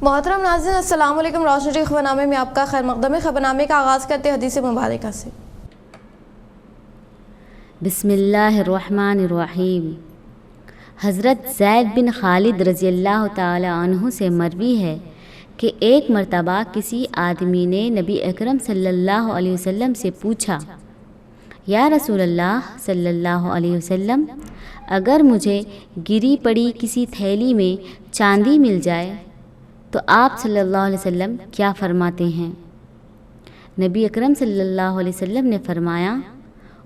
محترم ناظرین السلام علیکم۔ روشن ٹی خبرنامے میں آپ کا خیر مقدم ہے۔ خبرنامے کا آغاز کرتے حدیث مبارکہ سے۔ بسم اللہ الرحمن الرحیم۔ حضرت زید بن خالد رضی اللہ تعالی عنہ سے مروی ہے کہ ایک مرتبہ کسی آدمی نے نبی اکرم صلی اللہ علیہ وسلم سے پوچھا، یا رسول اللہ صلی اللہ علیہ وسلم، اگر مجھے گری پڑی کسی تھیلی میں چاندی مل جائے تو آپ صلی اللہ علیہ وسلم کیا فرماتے ہیں؟ نبی اکرم صلی اللہ علیہ وسلم نے فرمایا،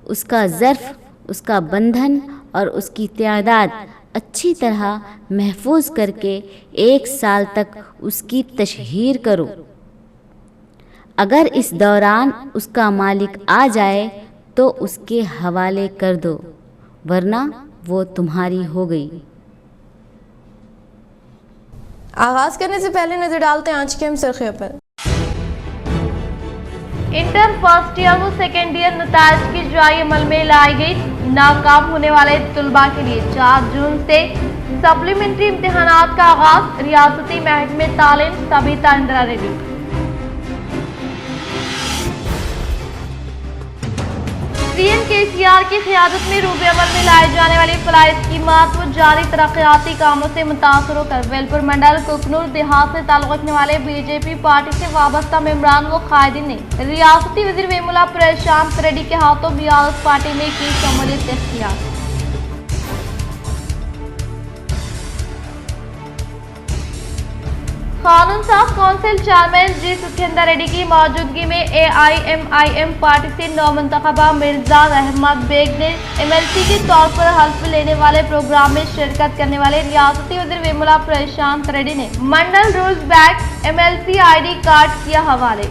اس کا ظرف، اس کا بندھن اور اس کی تعداد اچھی طرح محفوظ کر کے 1 سال تک اس کی تشہیر کرو۔ اگر اس دوران اس کا مالک آ جائے تو اس کے حوالے کر دو، ورنہ وہ تمہاری ہو گئی۔ آغاز کرنے سے پہلے نظر ڈالتے ہیں آج کے اہم سرخیوں پر۔ انٹر فرسٹ ایئر و سیکنڈ ایئر نتائج کی جاری عمل میں لائی گئی ناکام ہونے والے طلباء کے لیے 4 جون سے سپلیمنٹری امتحانات کا آغاز۔ ریاستی محکمہ تعلیم Sabitha Indra Reddy. C M KCR کی قیادت میں روب عمل میں لائے جانے والی فلاحی اسکیمات و جاری ترقیاتی کاموں سے متاثر ہو کر ویلپور منڈل ککنور دیہات سے تعلق رکھنے والے BJP پارٹی سے وابستہ ممبران و قائدین نے ریاستی وزیر ویملا پرشانت ریڈی کے ہاتھوں BRS پارٹی میں کی شمولیت اختیار۔ قانون ساز کونسل چیئرمین جی سکھیندر ریڈی کی موجودگی میں AIMIM پارٹی سے نومنتخبہ مرزا احمد بیگ نے MLC کے طور پر حلف لینے والے پروگرام میں شرکت کرنے والے ریاستی وزیر ویملا پرشانت ریڈی نے mandal rules back MLC ID card کیا حوالے۔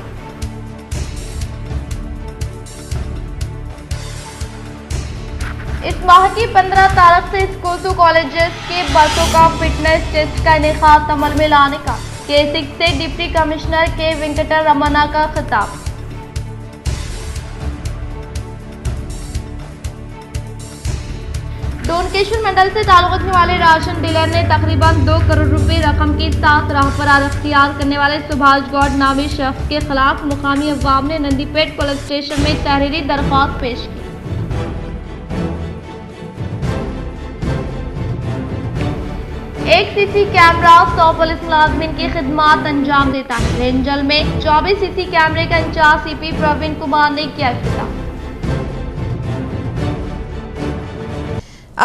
اس ماہ کی 15 تاریخ سے اسکولز و کالجز کے بسوں کا فٹنس ٹیسٹ کا انعقاد عمل میں لانے کا K6 سے ڈپٹی کمشنر کے وینکٹر رمنا کا خطاب۔ ڈونکیشور منڈل سے تعلق رکھنے والے راشن ڈیلر نے تقریباً 2 کروڑ روپے رقم کی 7 راہ فرار اختیار کرنے والے سبھاش گوڈ نامی شخص کے خلاف مقامی عوام نے نندی پیٹ پولیس اسٹیشن میں تحریری درخواست پیش کی۔ ایک CC کیمرہ 100 پولیس ملازمین کی خدمات انجام دیتا ہے۔ رینجل میں 24 CC کیمرے کا انچارج CP پروین کمار نے کیا افتتاح۔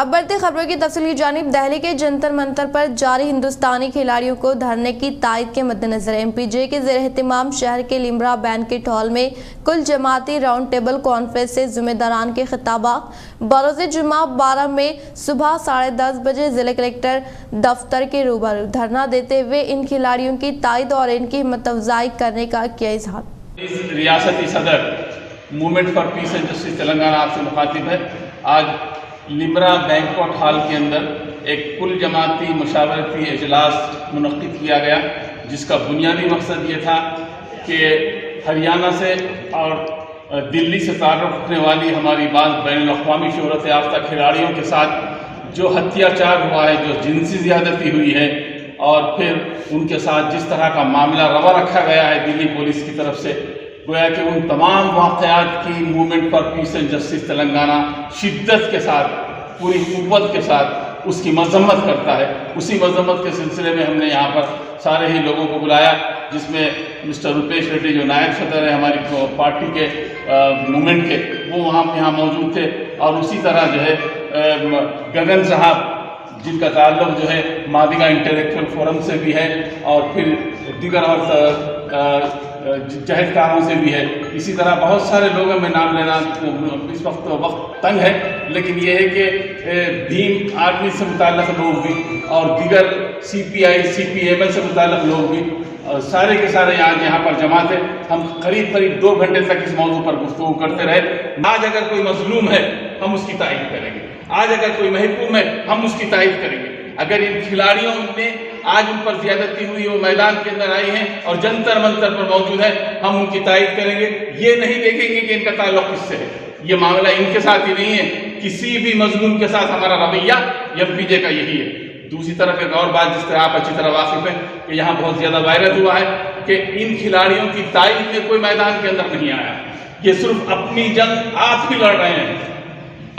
اب بڑھتے خبروں کی تفصیل کی جانب۔ دہلی کے جنتر منتر پر جاری ہندوستانی کھلاڑیوں کو دھرنے کی تائید کے مد نظر MPJ کے زیر اہتمام شہر کے لمرا بینکٹ ہال میں کل جماعتی راؤنڈ ٹیبل کانفرنس سے ذمہ داران کے خطابات بروز جمعہ 12 میں صبح 10:30 بجے ضلع کلکٹر دفتر کے روبرو دھرنا دیتے ہوئے ان کھلاڑیوں کی تائید اور ان کی ہمت افزائی کرنے کا کیا اظہار۔ ریاستی صدر movement for piece and justice Telangana آپ سے مخاطب ہے۔ آج لمرا بینکٹ ہال کے اندر ایک کل جماعتی مشاورتی اجلاس منعقد کیا گیا، جس کا بنیادی مقصد یہ تھا کہ ہریانہ سے اور دلی سے تعلق رکھنے والی ہماری بعض بین الاقوامی شہرت یافتہ کھلاڑیوں کے ساتھ جو اتیاچار ہوا ہے، جو جنسی زیادتی ہوئی ہے، اور پھر ان کے ساتھ جس طرح کا معاملہ روا رکھا گیا ہے دلی پولیس کی طرف سے، گویا کہ ان تمام واقعات کی movement for piece and justice Telangana شدت کے ساتھ، پوری قوت کے ساتھ اس کی مذمت کرتا ہے۔ اسی مذمت کے سلسلے میں ہم نے یہاں پر سارے ہی لوگوں کو بلایا، جس میں مسٹر روپیش ریڈی جو نائب صدر ہیں ہماری پارٹی کے موومنٹ کے، وہ یہاں موجود تھے، اور اسی طرح جو ہے گگن صاحب جن کا تعلق جو ہے مادگا انٹلیکچوئل فورم سے بھی ہے، اور پھر دیگر اور جہدکاروں سے بھی ہے۔ اسی طرح بہت سارے لوگوں میں نام لینا اس وقت تنگ ہے، لیکن یہ ہے کہ بھیم آرمی سے متعلق لوگ بھی اور دیگر CPI CPML سے متعلق لوگ بھی سارے کے سارے یہاں پر جمع تھے۔ ہم قریب 2 گھنٹے تک اس موضوع پر گفتگو کرتے رہے۔ آج اگر کوئی مظلوم ہے ہم اس کی تائید کریں گے، آج اگر کوئی محکوم ہے ہم اس کی تائید کریں گے۔ اگر ان کھلاڑیوں نے آج ان پر زیادتی ہوئی، وہ میدان کے اندر آئی ہیں اور جنتر منتر پر موجود ہیں، ہم ان کی تائید کریں گے۔ یہ نہیں دیکھیں گے کہ ان کا تعلق کس سے ہے، یہ معاملہ ان کے ساتھ ہی نہیں ہے، کسی بھی مظلوم کے ساتھ ہمارا رویہ MPJ کا یہی ہے۔ दूसरी तरफ एक और बात जिस तरह आप अच्छी तरह वाकिफ हैं कि यहाँ बहुत ज़्यादा वायरल हुआ है कि इन खिलाड़ियों की तारीफ में कोई मैदान के अंदर नहीं आया, ये सिर्फ अपनी जंग आप ही लड़ रहे हैं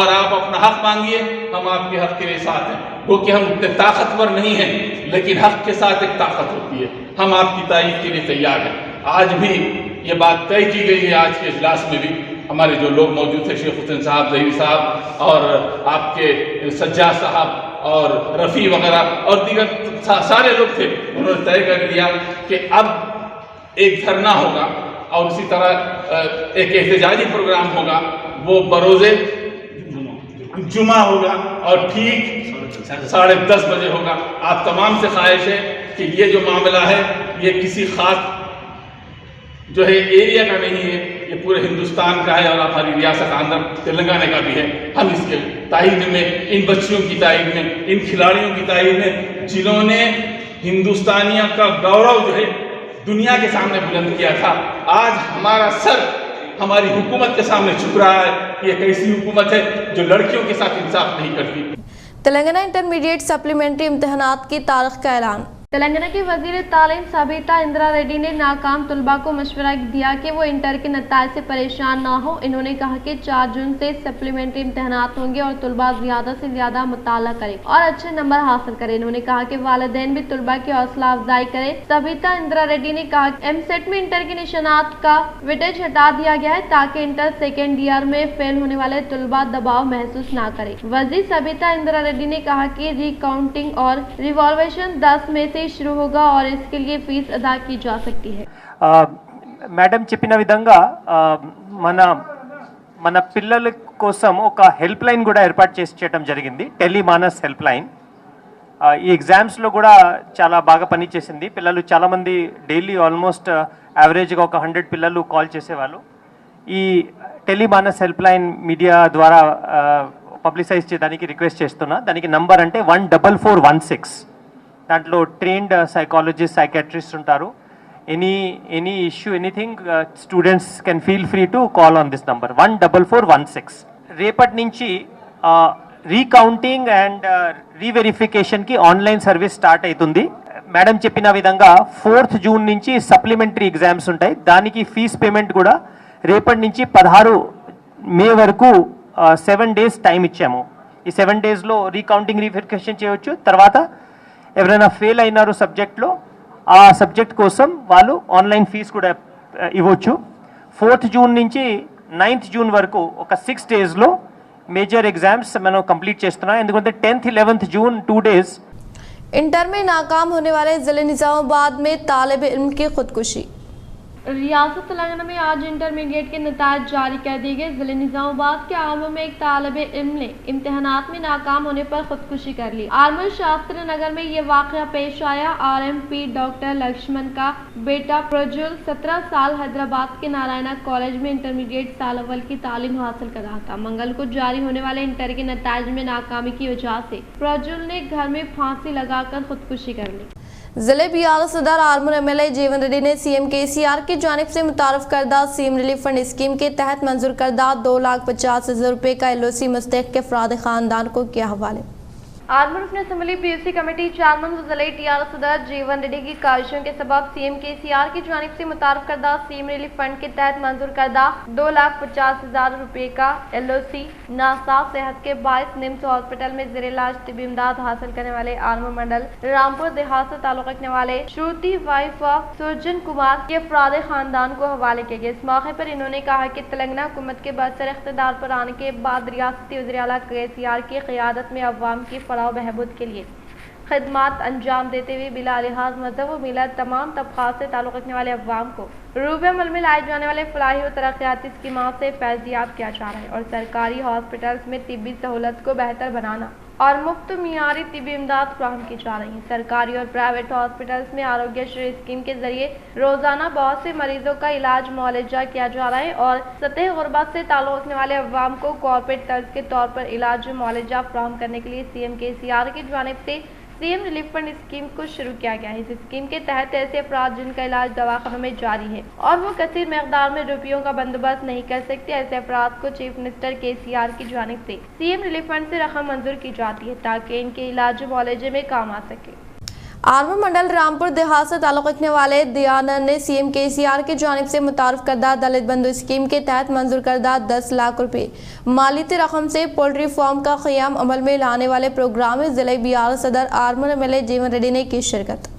और आप अपना हक मांगिए, हम आपके हक के लिए साथ हैं। वो कि हम इतने ताकतवर नहीं हैं, लेकिन हक के साथ एक ताकत होती है, हम आपकी तारीफ के लिए तैयार हैं। आज भी ये बात तय की गई है, आज के इजलास में भी हमारे जो लोग मौजूद थे, शेख हुसैन साहब, ज़हीर साहब और आपके सज्जाद साहब और रफ़ी वगैरह और दीगर सारे लोग थे, उन्होंने तय कर लिया कि अब एक धरना होगा और उसी तरह एक एहतजाजी प्रोग्राम होगा, वो बरोज़े जुमा होगा और ठीक 10:30 बजे होगा। आप तमाम से ख्वाहिश है कि ये जो मामला है ये किसी ख़ास जो है एरिया का नहीं है, ये पूरे हिंदुस्तान का है और हमारी रियासत आंध्र तेलंगाना का भी है। हम इसके तायीद में, इन बच्चियों की तायीद में, इन खिलाड़ियों की तायीद में जिन्होंने हिंदुस्तानियों का गौरव जो है दुनिया के सामने बुलंद किया था, आज हमारा सर हमारी हुकूमत के सामने झुक रहा है। ये कैसी हुकूमत है जो लड़कियों के साथ इंसाफ नहीं करती। तेलंगाना इंटरमीडिएट सप्लीमेंट्री इम्तिहानात की तारीख का ऐलान। तेलंगाना की वजीर तालीम सबिता इंदिरा रेड्डी ने नाकाम तलबा को मशवरा दिया कि वो इंटर के नताइज से परेशान ना हो। इन्होंने कहा कि 4 जून से सप्लीमेंट्री इम्तिहानात होंगे और तलबा ज़्यादा से ज़्यादा मुताला करें और अच्छे नंबर हासिल करें। इन्होंने कहा कि वालिदैन भी तलबा की हौसला अफजाई करें। सबिता इंदिरा रेड्डी ने कहा कि एमसेट में इंटर के निशानात का वेटेज हटा दिया गया है ताकि इंटर सेकेंड ईयर में फेल होने वाले तलबा दबाव महसूस ना करें। वजीर सबिता इंदिरा रेड्डी ने कहा कि रिकाउंटिंग और रिवॉल्वेशन 10 में से शुरू होगा और इसके लिए फीस अदा की जा सकती है। मैडम చెప్పిన విధంగా మన పిల్లల కోసం ఒక హెల్ప్ లైన్ కూడా ఏర్పాటు చేసి చేయడం జరిగింది, టెలిమానస్ హెల్ప్ లైన్. ఈ ఎగ్జామ్స్ లో కూడా చాలా బాగా పనిచేసింది. పిల్లలు చాలా మంది డైలీ ఆల్మోస్ట్ యావరేజ్ గా ఒక 100 పిల్లలు కాల్ చేసేవాళ్ళు. ఈ టెలిమానస్ హెల్ప్ లైన్ మీడియా ద్వారా పబ్లిసైజ్ చేయడానికి రిక్వెస్ట్ చేస్తున్నా. దానికి నంబర్ అంటే 14416. దాంట్లో ట్రైన్డ్ సైకాలజిస్ట్, సైకాట్రిస్ట్ ఉంటారు. Any issue, anything, students can feel free to call on this number 14416. రేపటి నుంచి రీకౌంటింగ్ అండ్ రీవెరిఫికేషన్కి ఆన్లైన్ సర్వీస్ స్టార్ట్ అవుతుంది. మేడం చెప్పిన విధంగా 4th జూన్ నుంచి సప్లిమెంటరీ ఎగ్జామ్స్ ఉంటాయి. దానికి ఫీజ్ పేమెంట్ కూడా రేపటి నుంచి 16 మే వరకు 7 days టైం ఇచ్చాము. ఈ 7 daysలో రీకౌంటింగ్, రీవెరిఫికేషన్ చేయవచ్చు. తర్వాత ఎవరైనా ఫెయిల్ అయినారు సబ్జెక్ట్లో, ఆ సబ్జెక్ట్ కోసం వాళ్ళు ఆన్లైన్ ఫీజు కూడా ఇవ్వచ్చు. 4th జూన్ నుంచి 9th జూన్ వరకు ఒక 6 daysలో మేజర్ ఎగ్జామ్స్ మనం కంప్లీట్ చేస్తున్నాం. ఎందుకంటే 10th 11th June 2 days. Inter में नाकाम होने वाले जिले निजामाबाद में तालिब इल्म की खुदकुशी। रियासत तेलंगाना में आज इंटरमीडिएट के नताज जारी कर दिए गए। जिले निजामाबाद के आर्मू में एक तालिब इल्म ने इम्तिहानात में नाकाम होने पर खुदकुशी कर ली। आर्मू शास्त्री नगर में ये वाक़या पेश आया। RMP डॉक्टर लक्ष्मण का बेटा प्रज्वल 17 साल हैदराबाद के नारायणा कॉलेज में इंटरमीडिएट साल अव्वल की तालीम हासिल कर रहा था। मंगल को जारी होने वाले इंटर के नताज में नाकामी की वजह से प्रज्वल ने घर में फांसी लगाकर खुदकुशी कर ली। जिले बियाल सदर आर्मूर MLA जीवन रेड्डी ने CM KCR की जानिब से मुतारफ करदा सीएम रिलीफ फंड स्कीम के तहत मंजूर करदा 2,50,000 रुपये का LOC मुस्तहिक के अफराद खानदान को किया हवाले। आर्मूर ने असम्बली PUC कमेटी चेयरमैन ज़िले TR सदर जीवन रेड्डी की काविशों के सबब CM KCR की जानिब से मुतारफ करदा सीएम रिलीफ फंड के तहत मंजूर करदा 2,50,000 रुपये का LOC नासाब सेहत के बायस निम्स हॉस्पिटल में ज़ेर इलाज तिबी इमदाद हासिल करने वाले आर्मूर मंडल रामपुर देहात से ताल्लुक़ रखने वाले श्रुति वाइफ सुरजन कुमार के अफराद खानदान को हवाले किए गए। इस मौके पर इन्होंने कहा कि तेलंगाना हुकूमत के बरसर इख्तिदार पर आने के बाद रियासती वज़ीर आला KCR की क़यादत में अवाम की फलाह बहबूद के लिए खिदमात अंजाम देते हुए बिला लिहाज मजहब व मिलत तमाम तबक़ात से ताल्लुक़ रखने वाले अवाम को रूबे अमल में लाए जाने वाले फलाही व तरक्याती स्कीमात से फैज़याब किया जा रहा है और सरकारी हॉस्पिटल्स में तिब्बी सहूलत को बेहतर बनाना और मुफ्त मियारी तिब्बी इमदाद फराहम की जा रही है। सरकारी और प्राइवेट हॉस्पिटल्स में आरोग्य श्री स्कीम के जरिए रोजाना बहुत से मरीजों का इलाज मुआलजा किया जा रहा है और सतह गुरबत से ताल्लुक़ रखने वाले अवाम को कॉर्पोरेट तर्ज के तौर पर इलाज मुआलजा फराहम करने के लिए CM KCR की जानिब से सीएम रिलीफ फंड स्कीम को शुरू किया गया है। इस स्कीम के तहत ऐसे अफराद जिनका इलाज दवाखानों में जारी है और वो कसीर मकदार में रुपयों का बंदोबस्त नहीं कर सकते, ऐसे अफराद को चीफ मिनिस्टर KCR की जानिब से सीएम रिलीफ फंड से रकम मंजूर की जाती है ताकि इनके इलाज मुआवजे में काम आ सके। आर्मूर मंडल रामपुर देहात से ताल्लुक़ रखने वाले दयानंद ने सीएम KCR की जानिब से मुतारफ करदा दलित बंधु स्कीम के तहत मंजूर करदा 10 लाख रुपए मालियती रकम से पोल्ट्री फार्म का क़याम अमल में लाने वाले प्रोग्राम में ज़िले BR सदर आर्मूर MLA जीवन रेड्डी ने की शिरकत।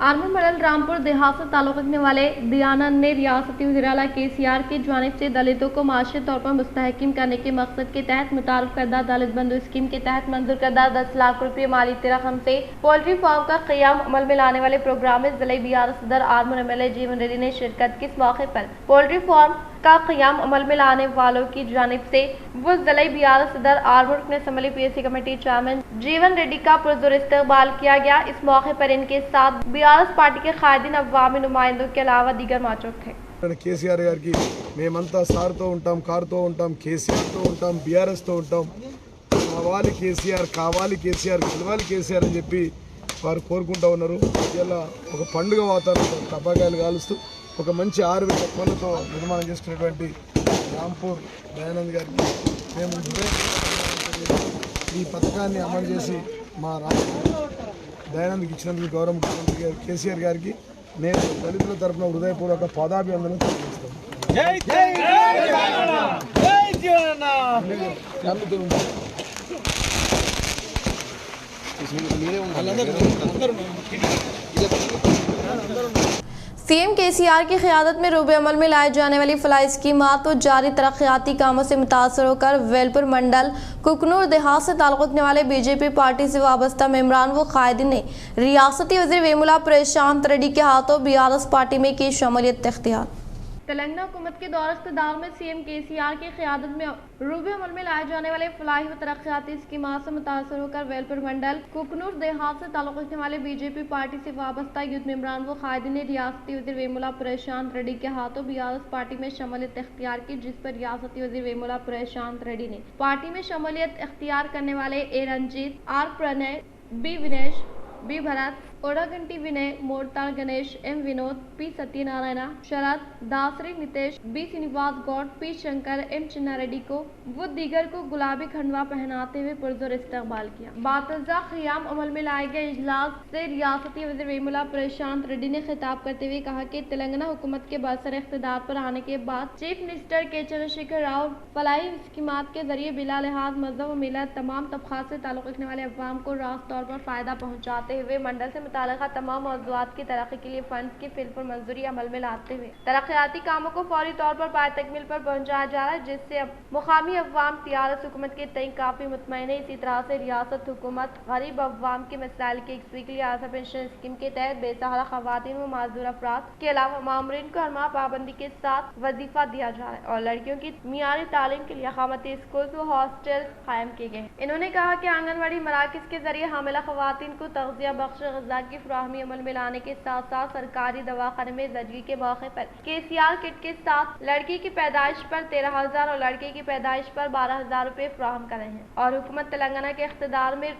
आर्मूर मंडल रामपुर देहात से ताल्लुक़ रखने वाले दयानंद ने रियासती वज़ीर-ए-आला KCR की जानिब से दलितों को माशी तौर पर मुस्तहकम करने के मकसद के तहत मुतारफ करदा दलित बंधु स्कीम के तहत मंजूर करदा 10 लाख रुपये मालियती रकम से पोल्ट्री फार्म का क़याम अमल में लाने वाले प्रोग्राम में ज़िले BR सदर आर्मूर MLA जीवन रेड्डी ने शिरकत की। इस मौके पर पोल्ट्री फार्म का क़याम अमल में लाने वालों की जानिब से वो ज़िले BR सदर आर्मूर ने असम्बली PSC कमेटी चेयरमैन जीवन रेड्डी का पुरज़ोर इस्तकबाल किया गया। इस मौके पर इनके साथ BRS पार्टी के कायदीन अवामी नुमाइंदों के अलावा दीगर मौजूद थे। KCR గారికి మేమంతా సార్తో ఉంటాం, కార్తో ఉంటాం, KCRతో ఉంటాం, BRSతో ఉంటాం, కావాలి KCR కావాలి KCR గెలవాలి KCR అని చెప్పి వారు కోరుకుంటూ ఉన్నారు. ఇలా ఒక పండుగ వాతావరణంతో టపాకాయలు కాలుస్తూ ఒక మంచి 6,000 కోట్లతో నిర్మాణం చేసుకున్నటువంటి రాంపూర్ దయానంద్ గారికి మేము ఈ పథకాన్ని అమలు చేసి మా దయానంద్కి ఇచ్చినందుకు గౌరవ ముఖ్యమంత్రి గారు KCR గారికి నేను దళితుల తరఫున హృదయపూర్వక పాదాభివందనం తెలియజేస్తాను. सीएम KCR की क़यादत में रूबे अमल में लाए जाने वाली फलाही स्कीमात और जारी तरक्याती कामों से मुतासर होकर वेलपुर मंडल कुकनूर देहात से ताल्लुक़ रखने वाले BJP पार्टी से वाबस्ता मेम्बरान व कायदीन ने रियासती वज़ीर वेमुला प्रशांत रेड्डी के हाथों BRS पार्टी में की शमूलियत इख्तियार। तेलंगाना हुकूमत के दौर इक़्तिदार में सीएम KCR की क़यादत में रूबे अमल में लाए जाने वाले फलाही व तरक्याती स्कीमात से मुतासर होकर वेलपुर मंडल कुकनूर देहात से ताल्लुक़ रखने वाले BJP पार्टी से वाबस्ता यूथ मेम्बरान व कायदीन ने रियासती वज़ीर वेमुला प्रशांत रेड्डी के हाथों BRS पार्टी में शमूलियत इख्तियार की, जिस पर रियासती वज़ीर वेमुला प्रशांत रेड्डी ने पार्टी में शमूलियत इख्तियार करने वाले A Ranjit, R Pranay, B Vinesh, B Bharat, ओडागंटी Vinay, मोरताल Ganesh, M Vinod, P Satyanarayan, Sharad Dasari, Nitesh, B Srinivas Gaur, P Shankar, M चिन्ना रेड्डी को वो दीगर को गुलाबी खंडवा पहनाते हुए पुरजोर इस्तकबाल किया। बातज़ा क़याम अमल में लाए गए इजलास से रियासती वज़ीर वेमुला प्रशांत रेड्डी ने खिताब करते हुए कहा कि तेलंगाना हुकूमत के बरसर इक़्तिदार पर आने के बाद चीफ मिनिस्टर के चंद्रशेखर राव फलाही स्कीमात के जरिए बिला लिहाज मज़हब व मिलत तमाम तबक़ात से ताल्लुक़ रखने वाले अवाम को रास्त तौर पर फ़ायदा पहुँचाते हुए मंडल से मुताल्लिक़ा तमाम मौज़ूआत की तरक्की के लिए फंड्स की फिलपुर मंजूरी अमल में लाते हुए तरक्याती कामों को फौरी तौर पर पाए तकमील पर पहुँचाया जा रहा है, जिससे अब मुकामी अवाम TRS हुकूमत के तय काफ़ी मुतमईन है। इसी तरह से रियासत हुकूमत गरीब अवाम के मसाइल की यकसुई के लिए आशा पेंशन स्कीम के तहत बेसहारा ख़वातीन व माजूर अफराद के अलावा मामरीन को हर माह पाबंदी के साथ वजीफा दिया जा रहा है और लड़कियों की मियारी तालीम के लिए अक़ामती स्कूल व हॉस्टल कायम किए गए। इन्होंने कहा कि आंगनबाड़ी मराकज़ के जरिए हामिला ख़वातीन को तग़ज़िया बख्श ग़िज़ा की फ़राहमी अमल में लाने के साथ साथ सरकारी दवाखाने में ज़रगी के मौके पर KCR किट के साथ लड़की की पैदाइश पर 13,000 और लड़के की पैदाइश पर 12,000 रुपये फराहम कर रहे हैं और हुकूमत तेलंगाना के इख्तिदार में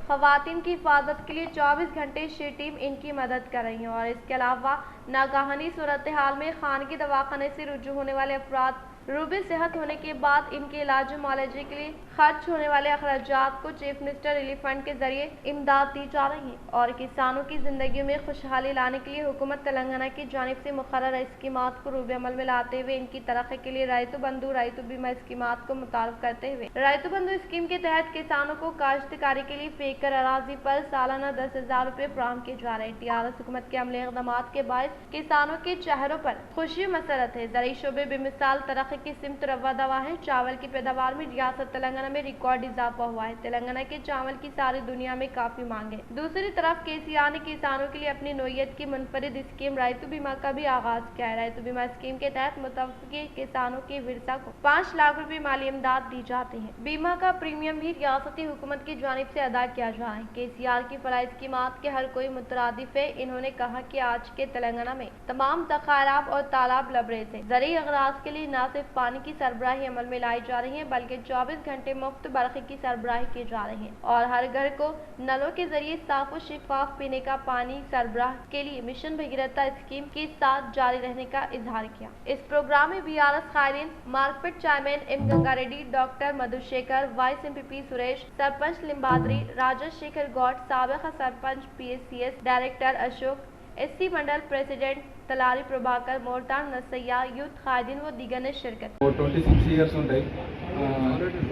ख़वातीन की हिफाजत के लिए 24 घंटे शी टीम इनकी मदद कर रही है और इसके अलावा नागाहानी सूरत हाल में खानगी दवाखाने से रुजू होने वाले अफराद रूबे सेहत होने के बाद इनके इलाज मुआवजे के लिए खर्च होने वाले अखराजात को चीफ मिनिस्टर रिलीफ फंड के जरिए इमदाद दी जा रही है और किसानों की जिंदगी में खुशहाली लाने के लिए हुकूमत तेलंगाना की जानिब से मुकर्रर स्कीमात को रूबे अमल में लाते हुए इनकी तरक्की के लिए रैतु बंधु रैतु बीमा स्कीमात को मुतारफ करते हुए रैतु बंधु स्कीम के तहत किसानों को काश्तकारी के लिए फेकर अराजी पर सालाना 10,000 रुपये फराहम किए जा रहे हैं। TRS हुकूमत के अमले इक़दाम के बायस किसानों के चेहरों पर खुशी मसरत है। ज़राई शोबे बेमिसाल तरक्की की सिमत रवा दवा है। चावल की पैदावार में रियासत तेलंगाना में रिकॉर्ड इजाफा हुआ है। तेलंगाना के चावल की सारी दुनिया में काफी मांग है। दूसरी तरफ KCR ने किसानों के लिए अपनी नोयत की मुनफरिद स्कीम रैतु बीमा का भी आगाज किया है। रैतु बीमा स्कीम के तहत मुतवक्किल किसानों के विरसा को 5 लाख रुपए माली इमदाद दी जाती है। बीमा का प्रीमियम भी रियासती हुकूमत की जानिब से अदा किया जा रहा है। KCR की फलाही स्कीमात के हर कोई मुतरादिफ है। इन्होंने कहा कि आज के तेलंगाना में तमाम ज़खारात और तालाब लबरेज है। ज़रूरी अगराज के लिए न सिर्फ پانی کی سربراہی عمل میں لائی جا رہی ہے، بلکہ 24 گھنٹے مفت برقی کی سربراہی کی جا رہی ہے اور ہر گھر کو نلوں کے ذریعے صاف و شفاف پینے کا پانی سربراہ کے لیے مشن بھگیرتا اسکیم کے ساتھ جاری رہنے کا اظہار کیا۔ اس پروگرام میں BRS قائدین، market chairman M Ganga Reddy, doctor Madhu Shekhar, vice MPP Suresh, sarpanch Lambadari Rajesh Shekhar Goud, سابق sarpanch PSCS director Ashok, SC mandal president Talari Prabhakar, مورتان نسیا، یوتھ قائدین و دیگر نے شرکت۔ 26 years ఉంటాయి.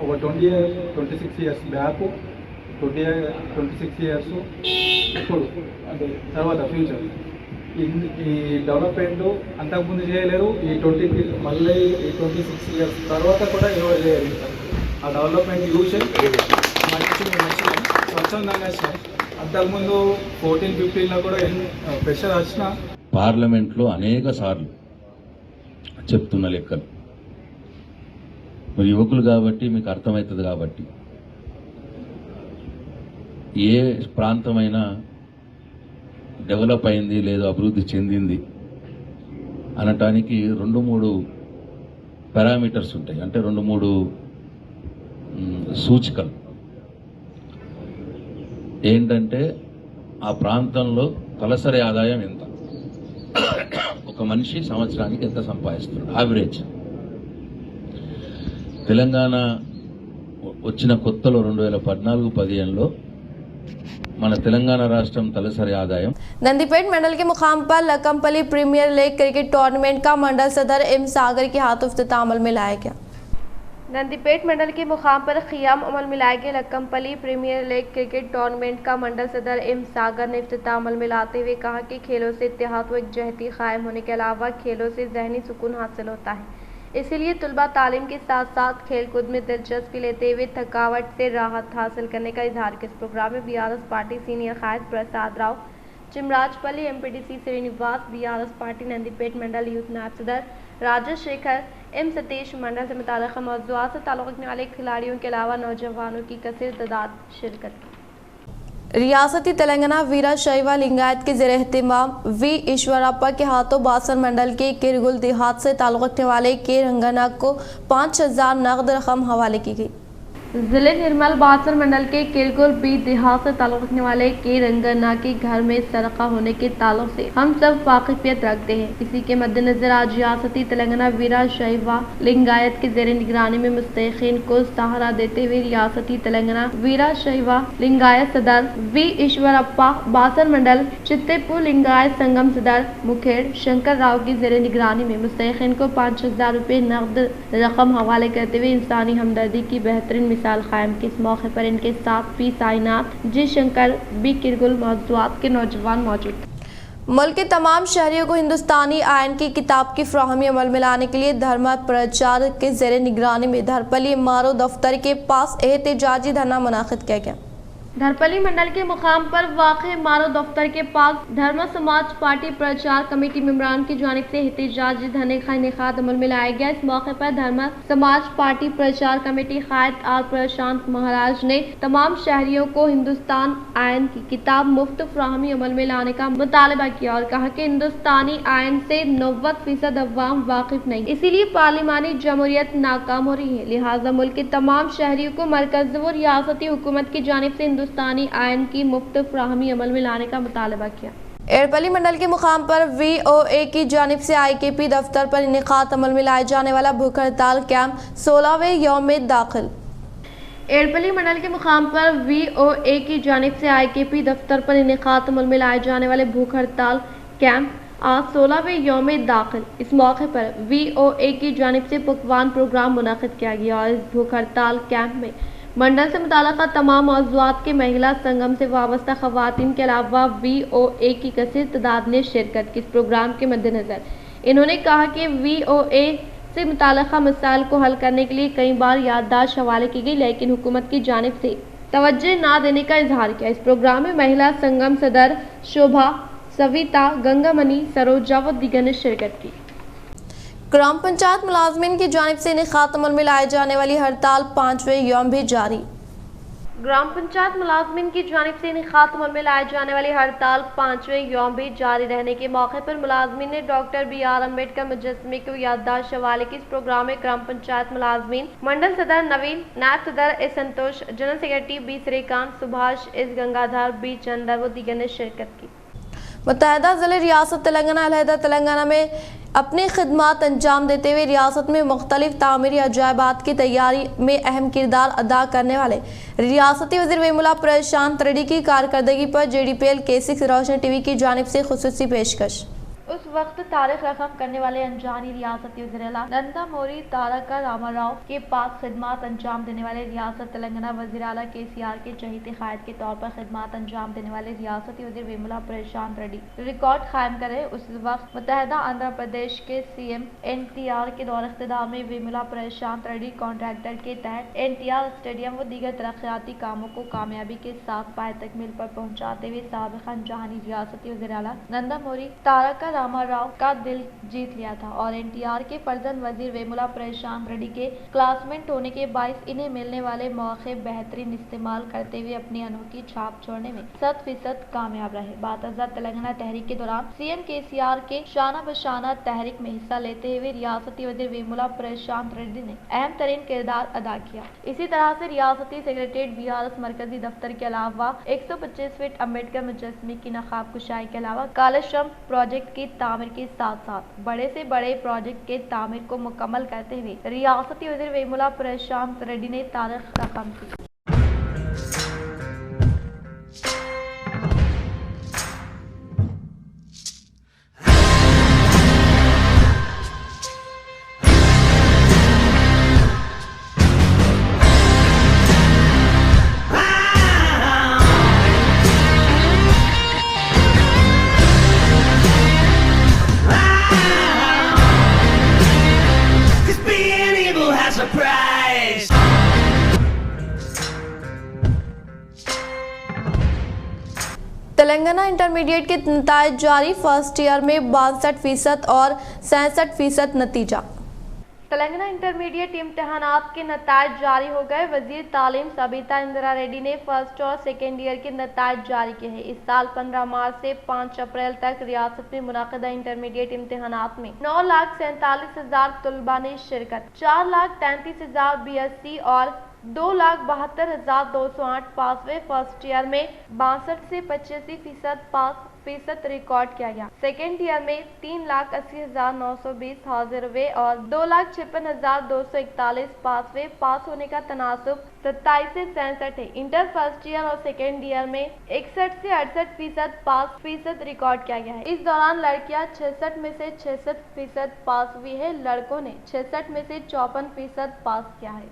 ఒక 26 years బ్యాక్, 26 years ఇప్పుడు, అంటే తర్వాత ఫ్యూచర్ ఈ డెవలప్మెంట్ అంతకుముందు చేయలేరు, మళ్ళీ ఈ 26 years తర్వాత కూడా ఎవరు చేయలేదు. ఆ డెవలప్మెంట్ చూసి మంచి స్వచ్ఛందంగా వచ్చినాయి. అంతకుముందు 14-15లో కూడా ప్రెషర్ వచ్చినా పార్లమెంట్లో అనేక సార్లు చెప్తున్న లెక్కలు మీరు యువకులు కాబట్టి మీకు అర్థమవుతుంది. కాబట్టి ఏ ప్రాంతమైనా డెవలప్ అయింది లేదా అభివృద్ధి చెందింది అనటానికి 2-3 పారామీటర్స్ ఉంటాయి, అంటే 2-3 సూచికలు. ఏంటంటే ఆ ప్రాంతంలో తలసరి ఆదాయం ఎంత, ఒక మనిషి సంవత్సరానికి ఎంత సంపాదిస్తున్నాడు యావరేజ్. తెలంగాణ వచ్చిన కొత్తలో 2014-15లో మన తెలంగాణ రాష్ట్రం తలసరి ఆదాయం नंदीपेट मंडल के मुकाम पर लकमपली प्रीमियर लीग क्रिकेट टूर्नामेंट का मंडल सदर M सागर के हाथों इफ्तिताह अमल में लाया गया। नंदीपेट मंडल के मुकाम पर क़ियाम अमल में लाए गए लक्कमपल्ली प्रीमियर लीग क्रिकेट टूर्नामेंट का मंडल सदर M सागर ने इफ्तिताह अमल में लाते हुए कहा कि खेलों से इत्तेहाद व एकजहती कायम होने के अलावा खेलों से ज़हनी सुकून हासिल होता है। इसीलिए तलबा तालीम के साथ साथ खेल कूद में दिलचस्पी लेते हुए थकावट से राहत हासिल करने का इजहार किया। इस प्रोग्राम में BRS पार्टी सीनियर कायद Prasad Rao, Chimrajpally MPDC Srinivas, BRS party Nandipet mandal youth नायब सदर राजेश शेखर, M सतीश, मंडल से मुताल्लिक़ मौज़ूआत से ताल्लुक़ रखने वाले खिलाड़ियों के अलावा नौजवानों की कसीर तादाद शिरकत की। रियासती तेलंगाना वीरा शैवा लिंगायत के ज़ेर एहतिमाम V ईश्वरप्पा के हाथों बासन मंडल के किरगुल देहात से ताल्लुक़ रखने वाले के रंगना को 5000 नगद रकम हवाले की गई। जिले निर्मल बासर मंडल के किरगुल बी देहात से ताल्लुक़ रखने वाले के रंगना के घर में सरका होने के ताल्लुक़ से हम सब वाकिफियत रखते हैं। इसी के मद्देनजर आज रियासती तेलंगाना वीरा शैवा लिंगायत के ज़ेर निगरानी में मुस्तहिक़ीन को सहारा देते हुए रियासती तेलंगाना वीरा शैवा लिंगायत सदर V ईश्वरप्पा, बासर मंडल चित्तेपुर लिंगायत संगम सदर मुखेड़ शंकर राव की ज़ेर निगरानी में मुस्तहिक़ीन को 5000 रुपये नकद रकम हवाले करते हुए इंसानी हमदर्दी की बेहतरीन मिसाल कायम की। इस मौके पर इनके साथ P Sainath, G Shankar, B किरगुल मौजूद के नौजवान मौजूद थे। मुल्क के तमाम शहरियों को हिंदुस्तानी आयन की किताब की फ्राहमी अमल में लाने के लिए धर्म प्रचार के ज़ेर निगरानी में धरपली MRO दफ्तर के पास एहतजाजी धरना मुनाकिद किया गया। धरपली मंडल के मुकाम पर वाक़े MRO दफ्तर के पास धर्म समाज पार्टी प्रचार कमेटी मेंबरान की जानिब से एहतजाजी धरने का इनेकाद अमल में लाया गया। इस मौके पर धर्म समाज पार्टी प्रचार कमेटी कायद R प्रशांत महाराज ने तमाम शहरियों को हिंदुस्तान आयन की किताब मुफ्त फ्राहमी अमल में लाने का मुतालबा किया और कहा कि हिंदुस्तानी आयन से 90% अवाम वाकिफ नहीं, इसीलिए पार्लिमानी जमहूरियत नाकाम हो रही है। लिहाजा मुल्क के तमाम शहरियों को मरकज व रियासती हुकूमत की जानिब से हिंदुस्तानी आयन की मुफ्त फ्राहमी अमल में लाने का मुतालबा किया। एड़पली मंडल के मुकाम पर VOA की जानिब से IKP दफ्तर पर इनेकाद अमल में लाए जाने वाला भूख हड़ताल कैंप 16वें यौम में दाखिल। एड़पली मंडल के मुकाम पर VOA की जानिब से IKP दफ्तर पर इनेकाद अमल में लाए जाने वाले भूख हड़ताल कैंप आज 16वें यौम में दाखिल। इस मौके पर VOA की जानिब से पकवान प्रोग्राम मुनाकिद किया गया और इस भूख हड़ताल कैंप में मंडल से मुताल्लिक़ तमाम मौज़ूआत के महिला संगम से वाबस्ता ख़वातीन के अलावा VOA की कसीर तादाद ने शिरकत की। इस प्रोग्राम के मद्देनज़र इन्होंने कहा कि VOA से मुताल्लिक़ मसाइल को हल करने के लिए कई बार याददाश्त हवाले की गई, लेकिन हुकूमत की जानिब से तवज्जो ना देने का इजहार किया। इस प्रोग्राम में महिला संगम सदर शोभा, सविता, गंगामणि, सरोजा व दीगर ने शिरकत की। ग्राम पंचायत मुलाजमीन की जानिब से इनेकाद अमल में लाए जाने वाली हड़ताल 5वें यौम भी जारी। ग्राम पंचायत मुलाजमीन की जानिब से इनेकाद अमल में लाए जाने वाली हड़ताल 5वें यौम भी जारी रहने के मौके पर मुलाजमीन ने डॉक्टर B.R. अम्बेडकर मुजस्समे को याददाश्त हवाले की। इस प्रोग्राम में ग्राम पंचायत मुलाजमीन मंडल सदर नवीन, नायब सदर A Santosh, general secretary B. Srikanth, Subhash, S Gangadhar, B. Chander व दीगर ने शिरकत की। मुत्तहदा ज़िले रियासत तेलंगाना अलहदा तेलंगाना में अपनी खिदमात अंजाम देते हुए रियासत में मुख्तलिफ तामीरी अजायबात की तैयारी में अहम किरदार अदा करने वाले रियासती वज़ीर वेमुला प्रशांत रेड्डी की कारकर्दगी पर JDPL K6 रोशनी TV की जानिब से खुसूसी पेशकश। उस वक्त तारीख रकम करने वाले अनजानी रियासती वज़ीर-ए-आला नंदा मोरी तारका रामाराव के पास खिदमात अंजाम देने वाले रियासत तेलंगाना वज़ीर-ए-आला KCR के चहीते कायद के तौर पर खिदमात अंजाम देने वाले रियासती वज़ीर वेमुला प्रशांत रेड्डी रिकॉर्ड कायम करे। उस वक्त मुत्तहदा आंध्र प्रदेश के CM NTR के दौर इख्तिदार में वेमुला प्रशांत रेड्डी कॉन्ट्रैक्टर के तहत NTR स्टेडियम व दीगर तरक्याती कामों को कामयाबी के साथ पाए तकमील पर पहुँचाते हुए साबिक़ अनजानी रियासती वज़ीर-ए-आला नंदा मोरी तारका रामाराव का दिल जीत लिया था और NTR के फर्जंद वजीर वेमुला प्रशांत रेड्डी के क्लासमेट होने के बाइस इन्हें मिलने वाले मौके बेहतरीन इस्तेमाल करते हुए अपनी अनोखी छाप छोड़ने में 100% कामयाब रहे। बातज़ात तेलंगाना तहरीक के दौरान CM KCR के शाना बशाना तहरीक में हिस्सा लेते हुए रियासती वजीर वेमुला प्रशांत रेड्डी ने अहम तरीन किरदार अदा किया। इसी तरह से रियासती सेक्रेटरीट BRS मरकजी दफ्तर के अलावा 125 फीट अम्बेडकर मुजस्समे की नकाब कुशाई के अलावा कालेश्रम प्रोजेक्ट की तामीर के साथ साथ बड़े से बड़े प्रोजेक्ट के तामीर को मुकम्मल करते हुए रियासती वज़ीर वेमुला प्रशांत रेड्डी ने तारीख रकम की। तेलंगाना इंटरमीडिएट के नताइज जारी, फर्स्ट ईयर में 62% और 67% नतीजा। तेलंगाना इंटरमीडिएट इम्तहानात के नताइज जारी हो गए। वजीर तालीम सबिता इंदिरा रेड्डी ने फर्स्ट और सेकेंड ईयर के नताइज जारी किए हैं। इस साल 15 मार्च से 5 अप्रैल तक रियासत में मुनाकिदा इंटरमीडिएट इम्तहानात में 9,47,000 तलबा ने शिरकत, 4,33,000 BSc और 2,72,208 पासवे। फर्स्ट ईयर में 62 से 85% पास रिकॉर्ड किया गया। सेकेंड ईयर में 3,80,920 हाजिर और 2,56,241 पासवे। पास होने का तनासुब 27 से 67 है। इंटर फर्स्ट ईयर और सेकेंड ईयर में 61 से 68% पास फीसद रिकॉर्ड किया गया है। इस दौरान लड़कियां 66 में से 66% पास हुई है, लड़कों ने 66 में से 54% पास किया है।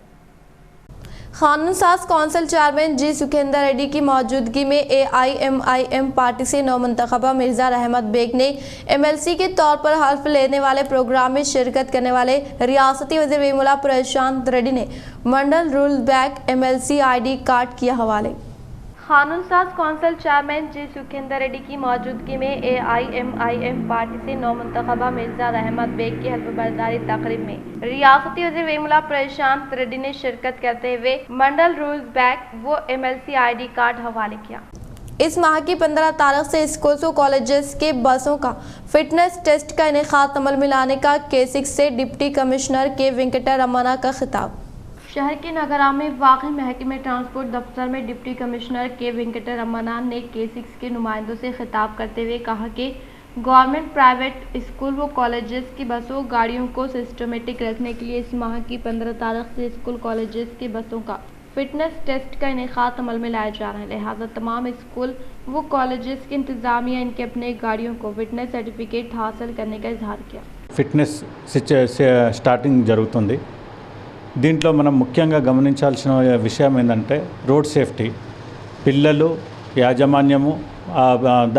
कानून साज council chairman G Sukhender Reddy की मौजूदगी में AIMIM पार्टी से नौमंतखबा मिर्जा रहमत बेग ने MLC के तौर पर हल्फ लेने वाले प्रोग्राम में शिरकत करने वाले रियासती वज़ीर वेमुला प्रशांत रेड्डी ने mandal rule back MLC ID card किया हवाले। कानून साज council chairman G Sukhender Reddy की मौजूदगी में AIMIM पार्टी से नौमंतखबा मिर्जा रहमत बेग की हल्फ बर्दारी तकरीब में रियासती वज़ीर वेमुला प्रशांत रेड्डी ने शिरकत करते हुए मंडल रूल्स बैक वो MLC ID कार्ड हवाले किया। इस माह की 15 तारीख से स्कूल्स और कॉलेजेस के बसों का फिटनेस टेस्ट का इनेकाद अमल में लाने का K6 से डिप्टी कमिश्नर के वेंकटा रमना का खिताब। शहर के नगरा में वाक़ई महकमे ट्रांसपोर्ट दफ्तर में डिप्टी कमिश्नर के वेंकटा रमना ने K6 के नुमाइंदों से खिताब करते हुए कहा कि गवर्नमेंट प्राइवेट स्कूल व कॉलेजेस की बसों गाड़ियों को सिस्टमेटिक रखने के लिए इस माह की 15 तारीख से स्कूल कॉलेजेस की बसों का फिटनेस टेस्ट का इनेकाद अमल में लाया जा रहा है। लिहाजा तमाम स्कूल व कॉलेजेस की इंतजामिया इनके अपने गाड़ियों को फिटनेस सर्टिफिकेट हासिल करने का इजहार किया। फिटनेस स्टार्टिंग जరుగుతుంది। దీంట్లో మనం ముఖ్యంగా గమనించాల్సిన విషయం ఏంటంటే రోడ్ సేఫ్టీ, పిల్లలు, యాజమాన్యము,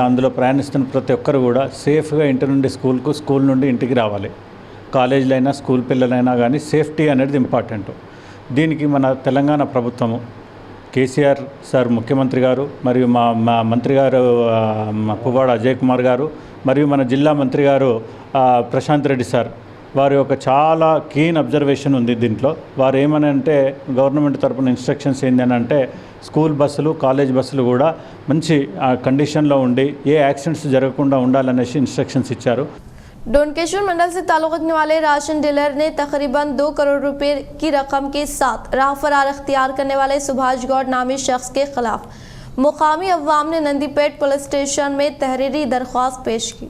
అందులో ప్రయాణిస్తున్న ప్రతి ఒక్కరు కూడా సేఫ్గా ఇంటి నుండి స్కూల్కు, స్కూల్ నుండి ఇంటికి రావాలి. కాలేజీలైనా స్కూల్ పిల్లలైనా కానీ సేఫ్టీ అనేది ఇంపార్టెంట్. దీనికి మన తెలంగాణ ప్రభుత్వము కేసీఆర్ సార్ ముఖ్యమంత్రి గారు మరియు మా మంత్రి గారు పువ్వాడ అజయ్ కుమార్ గారు మరియు మన జిల్లా మంత్రి గారు ప్రశాంత్ రెడ్డి సార్ వారి యొక్క చాలా కీన్ అబ్జర్వేషన్ ఉంది దీంట్లో. వారు ఏమని అంటే గవర్నమెంట్ తరపున ఇన్స్ట్రక్షన్స్ ఏంటని అంటే స్కూల్ బస్సులు కాలేజ్ బస్సులు కూడా మంచి కండిషన్లో ఉండి ఏ యాక్సిడెంట్స్ జరగకుండా ఉండాలనేసి ఇన్స్ట్రక్షన్స్ ఇచ్చారు. डोनकेश्वर मंडल से ताल्लुक़ रखने वाले राशन डीलर ने तकरीबन 2 करोड़ रुपए की रकम के साथ राह फरार अख्तियार करने वाले सुभाष गौड़ नामी शख्स के खिलाफ मुकामी अवाम ने नंदीपेट पुलिस स्टेशन में तहरीरी दरख्वास्त पेश की.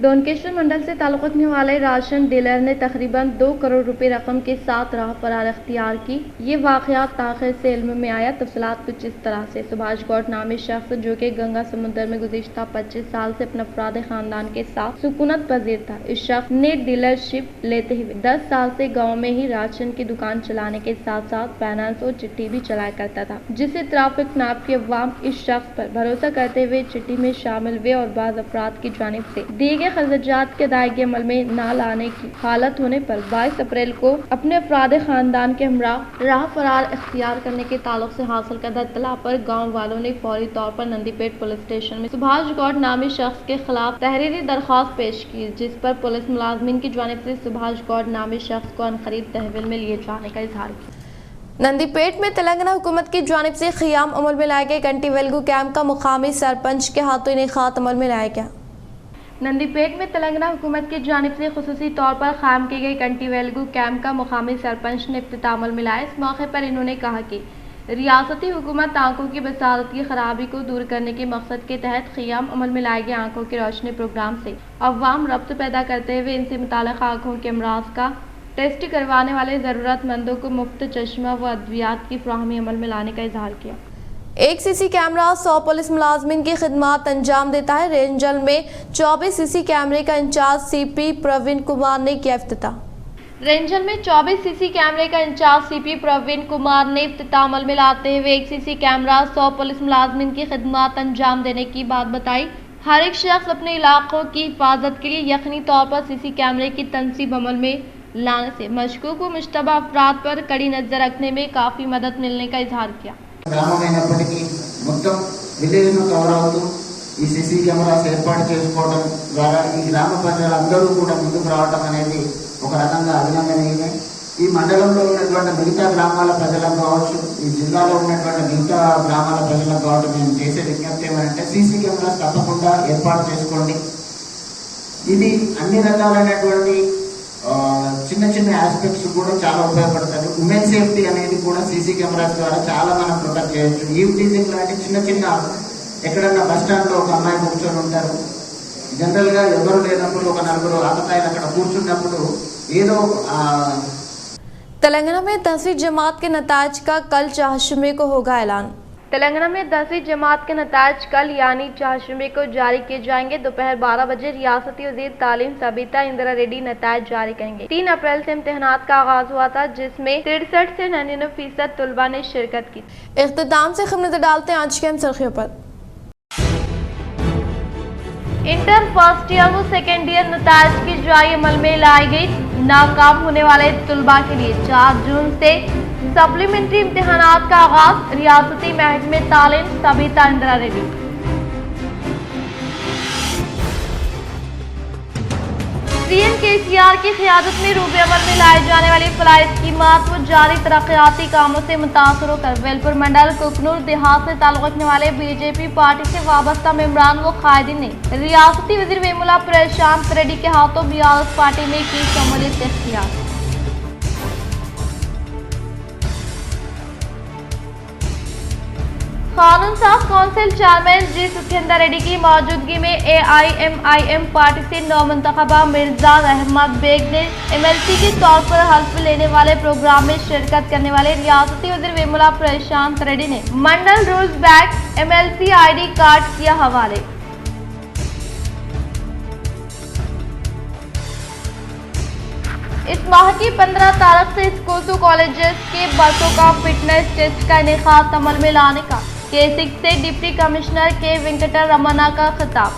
डोनकेश्वर मंडल से ताल्लुक़ रखने वाले राशन डीलर ने तकरीबन 2 करोड़ रुपए रकम के साथ राह फरार अख्तियार की. ये वाक़यात ताख़िर से इल्म में आया. तफसीलात कुछ इस तरह से. सुभाष गौड़ नामी शख्स जो कि गंगा समुद्र में गुज़िश्ता 25 साल से अपने अफराद ख़ानदान के साथ सुकूनत पजीर था. इस शख्स ने डीलरशिप लेते हुए 10 साल से गाँव में ही राशन की दुकान चलाने के साथ साथ फाइनेंस और चिट्ठी भी चलाया करता था, जिससे ट्रैफिक नाप के अवाम इस शख्स पर भरोसा करते हुए चिट्ठी में शामिल हुए और बाज़ अफराद की जानिब से दिए गए खर्चात के अदायगी अमल में न लाने की हालत होने पर 22 अप्रैल को अपने अफराद खानदान के हमरा राह फरार इख्तियार करने के ताल्लुक से हासिल करदा इत्तला पर गाँव वालों ने फौरी तौर पर नंदीपेट पुलिस स्टेशन में सुभाष गौड़ नामी शख्स के खिलाफ तहरीरी दरख्वास्त पेश की, जिस पर पुलिस मुलाजमीन की जानिब से सुभाष गौड़ नामी शख्स को अनकरीब तहवील में लिए जाने का इजहार किया. नंदीपेट में तेलंगाना हुकूमत की जानिब से क़ियाम अमल में लाए गए कंटी वेलगू कैंप का मुकामी सरपंच के हाथों इनेकात अमल में लाया गया. नंदीपेट में तेलंगाना हुकूमत की जानिब से खुसूसी तौर पर क़ायम किए गए कंटी वेलगू कैंप का मुकामी सरपंच ने इफ्तिताह अमल में लाया. इस मौके पर इन्होंने कहा कि रियासती हुकूमत आंखों की बसारत की खराबी को दूर करने के मकसद के तहत क़ियाम अमल में लाए गए आंखों की रोशनी प्रोग्राम से अवाम रब्त पैदा करते हुए इनसे मुताल्लिक़ आंखों के अमराज का टेस्ट करवाने वाले ज़रूरतमंदों को मुफ्त चश्मा व अद्वियात की फ्राहमी अमल में लाने का इजहार किया. एक सीसी कैमरा 100 पुलिस मुलाजमीन की खिदमत अंजाम देता है. रेंजल में 24 सीसी कैमरे का इंचार्ज सीपी प्रवीण कुमार ने किया इफ्तिताह. रेंजल में 24 सीसी कैमरे का इंचार्ज सीपी प्रवीण कुमार ने इफ्तिताह अमल में लाते हुए 1 सीसी कैमरा 100 पुलिस मुलाजमीन की खिदमत अंजाम देने की बात बताई. हर एक शख्स अपने इलाकों की हिफाजत के लिए यकीनी तौर पर सीसी कैमरे की तनसीब अमल में लाने से मशकूक व मुश्तबा अफराद पर कड़ी नज़र रखने में काफ़ी मदद मिलने का इजहार किया. గ్రామమైనప్పటికీ మొత్తం విలేజ్ను కవర్ అవుతూ ఈ సీసీ కెమెరాస్ ఏర్పాటు చేసుకోవడం ద్వారా ఈ గ్రామ ప్రజలందరూ కూడా ముందుకు రావడం అనేది ఒక రకంగా అభినందనీయమే. ఈ మండలంలో ఉన్నటువంటి మిగతా గ్రామాల ప్రజలకు కావచ్చు, ఈ జిల్లాలో ఉన్నటువంటి మిగతా గ్రామాల ప్రజలకు కావచ్చు, మేము చేసే విజ్ఞప్తి ఏమంటే సీసీ కెమెరాస్ తప్పకుండా ఏర్పాటు చేసుకోండి. ఇది అన్ని రకాలైనటువంటి చిన్న చిన్న ఆస్పెక్ట్స్ కూడా చాలా ఉపయోగపడతాయి. ఉమెన్ సేఫ్టీ అనేది కూడా సీసీ కెమెరాస్ ద్వారా చాలా మనం ప్రొటెక్ట్ చేయొచ్చు. ఈవ్ టీజింగ్ లాంటి చిన్న చిన్న ఎక్కడన్నా బస్ స్టాండ్లో ఒక అమ్మాయి కూర్చొని ఉంటారు, జనరల్గా ఎవరు లేనప్పుడు ఒక నలుగురు ఆకతాయిలు అక్కడ కూర్చున్నప్పుడు ఏదో तेलंगाना में 10वीं जमात के नताज का कल 4 जुम्मे को होगा ऐलान. तेलंगाना में 10वीं जमात के नताज कल यानी 4 जुम्मे को जारी किए जाएंगे. दोपहर 12 बजे रियासती वज़ीर तालीम सबिता इंदिरा रेड्डी नताज जारी करेंगे. 3 अप्रैल से इम्तिहानात का आगाज हुआ था, जिसमें 63 से 99% तलबा ने शिरकत की. इख्तिताम से खबर नजर डालते हैं आज के अहम सुर्खियों पर. इंटर फर्स्ट ईयर व सेकेंड ईयर नताज की जारी अमल में लाई गई. नाकाम होने वाले तलबा के लिए 4 जून से सप्लीमेंट्री इम्तिहानात का आगाज. रियासती महकमे तालीम सबिता इंदिरा रेड्डी. सीएम केसीआर की क़यादत में रूबे अमल में लाए जाने वाली फलाही स्कीमात व जारी तरक्याती कामों से मुतासर होकर वेलपुर मंडल कुकनूर देहात से ताल्लुक़ रखने वाले बीजेपी पार्टी से वाबस्ता मेंबरान व कायदीन ने रियासती वज़ीर वेमुला प्रशांत रेड्डी के हाथों बीआरएस पार्टी में की शमूलियत इख्तियार. कानून साज council chairman G Sukhender Reddy की मौजूदगी में AIMIM पार्टी से नौमुंतखबा मिर्जा अहमद बेग ने MLC के तौर पर हल्फ लेने वाले प्रोग्राम में शिरकत करने वाले रियासती वज़ीर वेमुला प्रशांत रेड्डी ने mandal rules bag MLC ID card किया हवाले. इस माह की 15 तारीख से स्कूल्स और कॉलेजेस के बसों का फिटनेस टेस्ट का इनेकाद अमल में लाने का K6 से डिप्टी कमिश्नर के वेंकटर रमना का खिताब.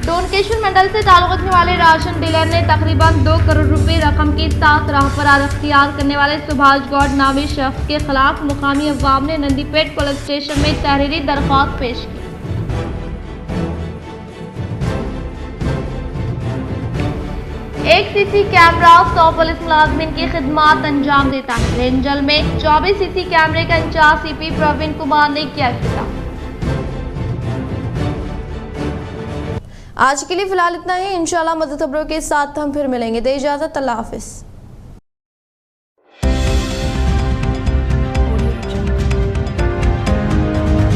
डोनकेश्वर मंडल से ताल्लुक़ रखने वाले राशन डीलर ने तकरीबन 2 करोड़ रुपए रकम के साथ राह फरार अख्तियार करने वाले सुभाष गौड़ नामी शख्स के खिलाफ मुकामी अवाम ने नंदीपेट पुलिस स्टेशन में तहरीरी दरख्वास्त पेश की. एक सीसी कैमरा 100 पुलिस मुलाजमीन की खिदमत अंजाम देता है। रेंजल में 24 सीसी कैमरे का इंचार्ज सीपी प्रवीण कुमार ने किया इफ्तिताह। आज के लिए फिलहाल इतना ही। इंशाल्लाह मज़ीद खबरों के साथ हम फिर मिलेंगे। दे इजाज़त, अल्लाह हाफिज़।